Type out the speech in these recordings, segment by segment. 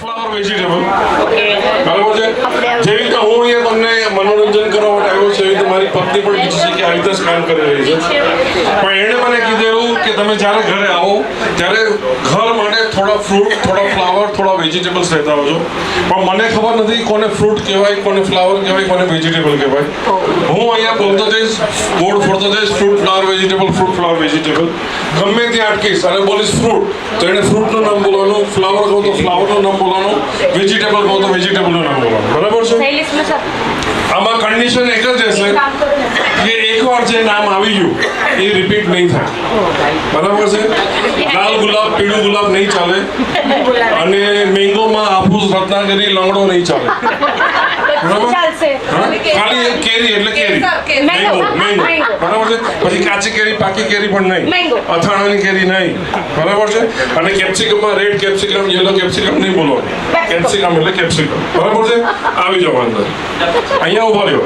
Flower vegetable બરાબર છે. જેવી રીતે હું અહીંયા તમને મનોરંજન કરવા માટે આવ્યો છું એવી રીતે મારી પત્ની પણ બીજી જગ્યાએ આવી રીતે જ કામ કરી રહી છે. પણ એણે મને કીધું એવું કે તમે જ્યારે ઘરે આવો ત્યારે ઘર માટે થોડા ફ્રૂટ, થોડા ફ્લાવર, થોડા વેજીટેબલ્સ લેતા આવજો. પણ મને ખબર નથી કોને ફ્રૂટ કહેવાય, કોને ફ્લાવર કહેવાય, કોને વેજીટેબલ કહેવાય. હું અહીંયા બોલતો જઈશ, બોર્ડ ફોડતો જઈશ, fruit flower vegetable, fruit flower vegetable. ગમે ત્યાં અટકીશ અને બોલીશ ફ્રૂટ તો એને ફ્રૂટનું નામ બોલવાનું, ફ્લાવર કહું તો ફ્લાવરનું નામ બોલવાનું, વેજીટેબલ કહું તો વેજીટેબલનું નામ બોલવાનું. બરાબર છે. આમાં કન્ડિશન એક જ રહેશે કે એકવાર જે નામ આવી ગયું એ રિપીટ નહીં થાય. બરાબર છે. લાલ ગુલાબ, પીળું ગુલાબ નહીં ચાલે અને મેંગોમાં હાફૂસ, રત્નાગરી, લંગડો નહીં ચાલે. ખાલી એક કેરી એટલે કેરી, મેંગો. બરાબર છે. પછી કાચી કેરી, પાકી કેરી પણ નહીં, અથાણાની કેરી નહીં. બરાબર છે. અને કેપ્સિકમમાં રેડ કેપ્સિકમ, યલો કેપ્સિકમ નહીં બોલવાનું. કેપ્સિકમ એટલે કેપ્સિકમ. બરાબર છે. આવી જાવ અંદર, અહીંયા ઉભા રહ્યો.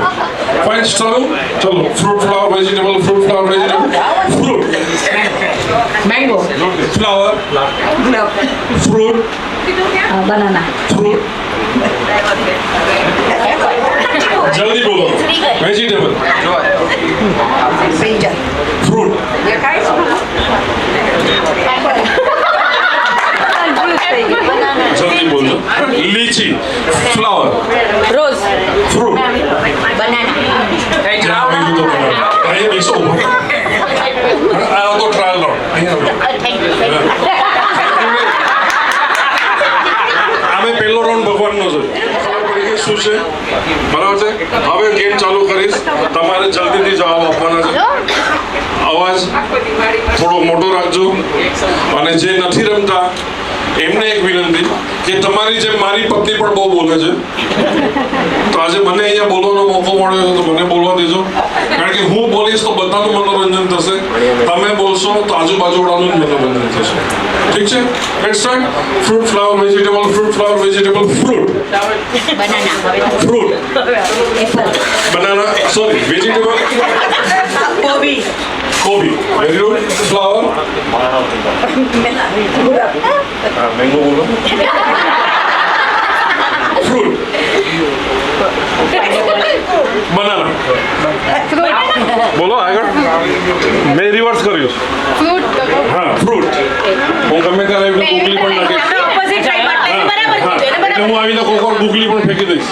ફાઇન, ચાલો ચલો. Fruit flower vegetable, fruit flower vegetable, fruit mango, flower, fruit, banana, fruit. જલ્દી બોલો. વેજીટેબલ, ફ્રૂટ, જલ્દી બોલો. લીચી, ફ્લાવર, रोज, ફ્રૂટ. बनाना, જ્યાં આવી ગયું તો બનાવો. અહીંયા બેસો. આ તો ટ્રાયલ લો. અમે પહેલો રાઉન્ડ ભગવાનનો છે. શું છે બરાબર છે. હવે ગેમ ચાલુ કરીશ. તમારે જલ્દીથી જવાબ આપવાના છે. અવાજ થોડો મોટો રાખજો અને જે નથી રમતા એમને એક વિનંતી કે તમારી જેમ મારી પત્ની પણ બહુ બોલે છે તો આજે મને અહીંયા બોલવાનો મોકો મળ્યો તો મને બોલવા દેજો. કારણ કે હું બોલીશ તો બધાનું મનોરંજન થશે, તમે બોલશો તો આજુબાજુવાળાનું જ મનોરંજન થશે. ઠીક છે. Let's start. Fruit flower vegetable, fruit flower vegetable, fruit, banana, fruit, Apple, banana, sorry, vegetable, गोभी, કોબી, વેરી ગુડ. ફ્લાવર, મેંગો બોલો. Fruit, banana. બોલો આગળ. મેં રિવર્સ કર્યું. હા, ફ્રૂટ. હું ગમે ત્યારે એમને ગુગલી પણ નાખીશ. એટલે હું આવીને કોક વાર ગુગલી પણ ફેંકી દઈશ.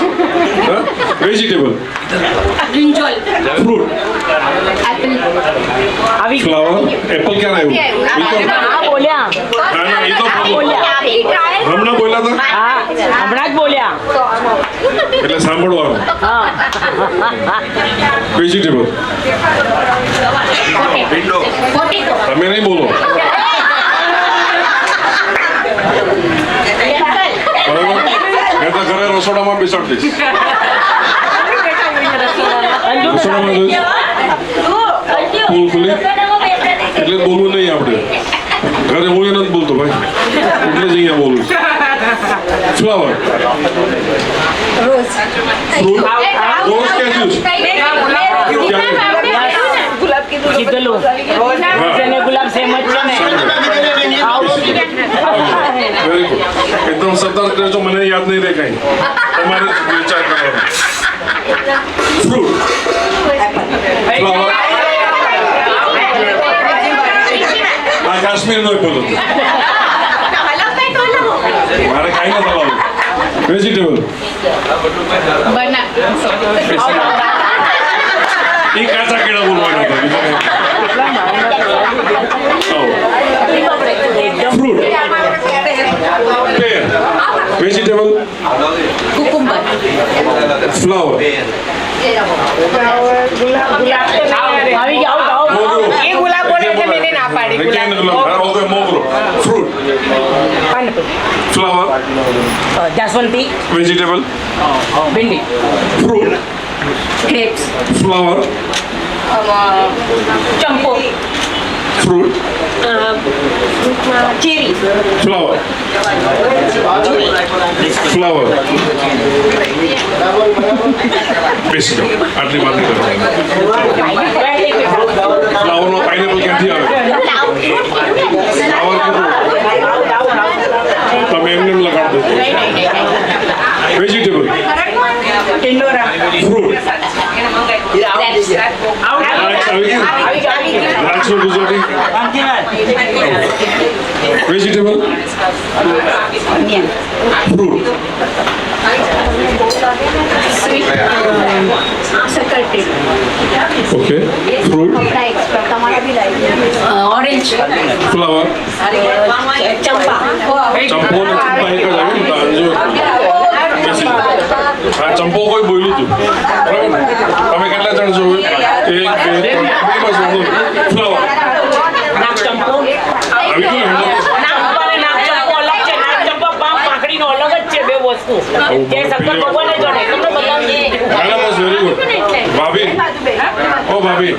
વેજીટેબલ, ब्रिंजल, ફ્રૂટ, अभी ફ્લાવર, એપલ ક્યારે આવ્યું? हाँ बोलिया, ના ના, એ તો હમણાં બોલ્યા હતા हाँ हमारा बोलिया, એટલે સાંભળવાનું. हाँ વેજીટેબલ, તમે નહીં બોલો. બરાબર. મેં તો ઘરે રસોડામાં બેસાડ દઈશ. રસોડામાં જઈશ. ફૂલ ખુલી એટલે બોલવું નહીં આપણે. ઘરે હું એ નથી બોલતો ભાઈ, એટલે જ અહીંયા બોલું. ફ્લાવર, रोज, ફ્રૂટ, રોઝ ક્યાં कितलो, जने गुलाब से मच्छर ने, વેરી ગુડ. એકદમ સતર્ક રહેજો, મને યાદ નહીં રહે કઈ. તમારે જ વિચાર કરવાનો. ફ્રૂટ, ફ્લાવર, આ કાશ્મીરનો બોલો. મારે કાંઈ નથી લાવવું. વેજીટેબલ, એ કાચા કેળા બોલવાના હતા. ફ્રૂટ, પેર, વેજીટેબલ, कुकुम्बर, ફ્લાવર, अभी आओ आओ, મોગરો. ये गुलाब बोले थे मैंने ना पाड़ी, કેન ગુલાબ. હા, ઓકે, મોગરો. ફ્રૂટ, ફ્લાવર, जासवंती, વેજીટેબલ, भिंडी, ફ્રૂટ, ग्रेप्स, ફ્લાવર, चंपो, ફ્રૂટ, चेरी, ફ્લાવર, ફ્લાવર. બેસી જાઓ. આટલી વાત નહીં કરવાની. ફ્લાવરનો પાઇનેપલ ક્યાંથી આવે? ફ્લાવર કીધું. તમે તમે એમને એમ લગાડ દો. વેજીટેબલ, ફ્રૂટ, દ્રાક્ષ Gujarati, vegetable, fruit, okay, fruit, orange, flower, ચંપા, ચંપો ને ચંપા એક જ આવે ને, તો બેસી જાઓ. હા, ચંપો કોઈ બોલ્યું હતું, બરાબર ને? તમે કેટલા જણ છો? 1 2 3 બસ ફ્લાવર નાગચંપો. આવી ગયું ને? નાગચંપો અને નાગચંપો અલગ છે. નાગચંપો પામ પાંખડીનો અલગ જ છે, બે વસ્તુ. તે શંકર ભગવાને જોડે તમને બતાવી. બસ વેરી ગુડ. ભાભી, ઓ ભાભી,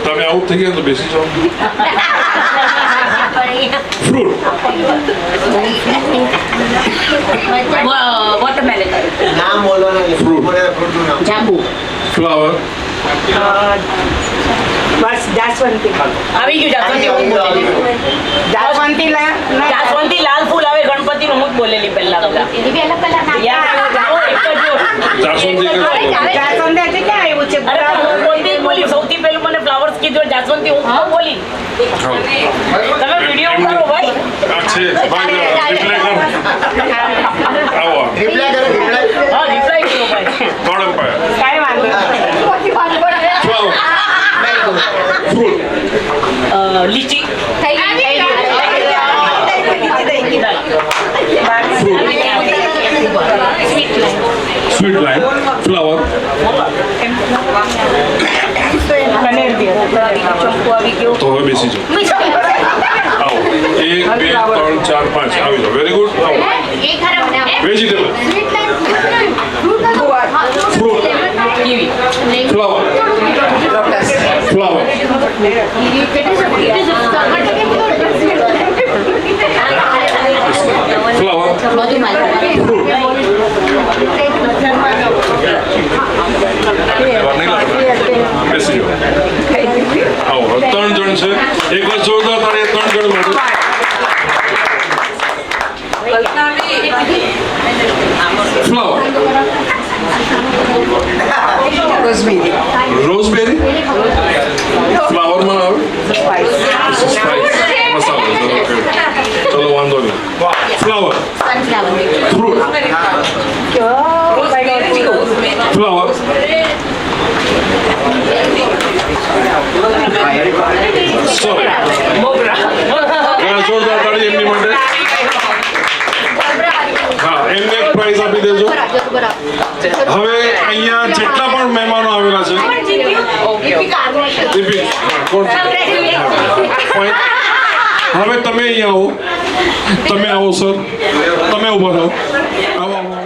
તમે આઉટ થઈ ગયા તો બેસી જાઓ. ફ્રૂટ, વોટરમેલન, નામ બોલવાનું નહીં. Fruit. ફ્રૂટનું નામ. જાંબુ, ફ્લાવર, બસ જાસ્વંતી આવી ગયું. જાસ્વંતી હું જ બોલેલી. જાસ્વંતી લાલ ફૂલ આવે ગણપતિનું, હું જ બોલેલી પહેલા બધા. યાર, એક જ જો. જાસ્વંતી કે જાસ્વંતી આજે ક્યાં આવ્યું છે? અરે પણ હું બોલતી જ બોલી. સૌથી પહેલું મને ફ્લાવર્સ કીધું, જાસ્વંતી હું પણ બોલી. તમે વિડીયો કરો ભાઈ. આ છે ભાઈ, રિપ્લાય કરો. આવો રિપ્લાય કરો, રિપ્લાય. હા, રિપ્લાય કરો ભાઈ. તોડમ પાય કાંઈ વાંધો નહીં. ફ્લાવર, ફ્રૂટ, લીચી, સ્વીટ લાઈમ, ફ્લાવર, તો હવે બેસી જાઓ. આવો 1 2 3 4 5 આવી જાઓ. Very good. આવો vegetable, fruit, kiwi, flower, flower, flower, fruit. બેસી જાઓ. આવો હવે 3 જણ છે. એક વાર જોરદાર તાળી 3 જણ માટે. ફ્લાવર, રોઝબેરી, ફ્લાવરમાં આવે સ્પાઇસ મસાલો. ચલો વાંધો નહીં. Flower, fruit, flower, sorry. જોરદાર તાળી એમની માટે. હા, એમને એક પ્રાઇઝ આપી દેજો. હવે અહીંયા જેટલા પણ મહેમાનો આવેલા છે, દીપિક, હા, કોણ છે? Fine. હવે તમે અહીંયા આવો. તમે આવો સર, તમે ઉભા થાઓ. આવો આવો.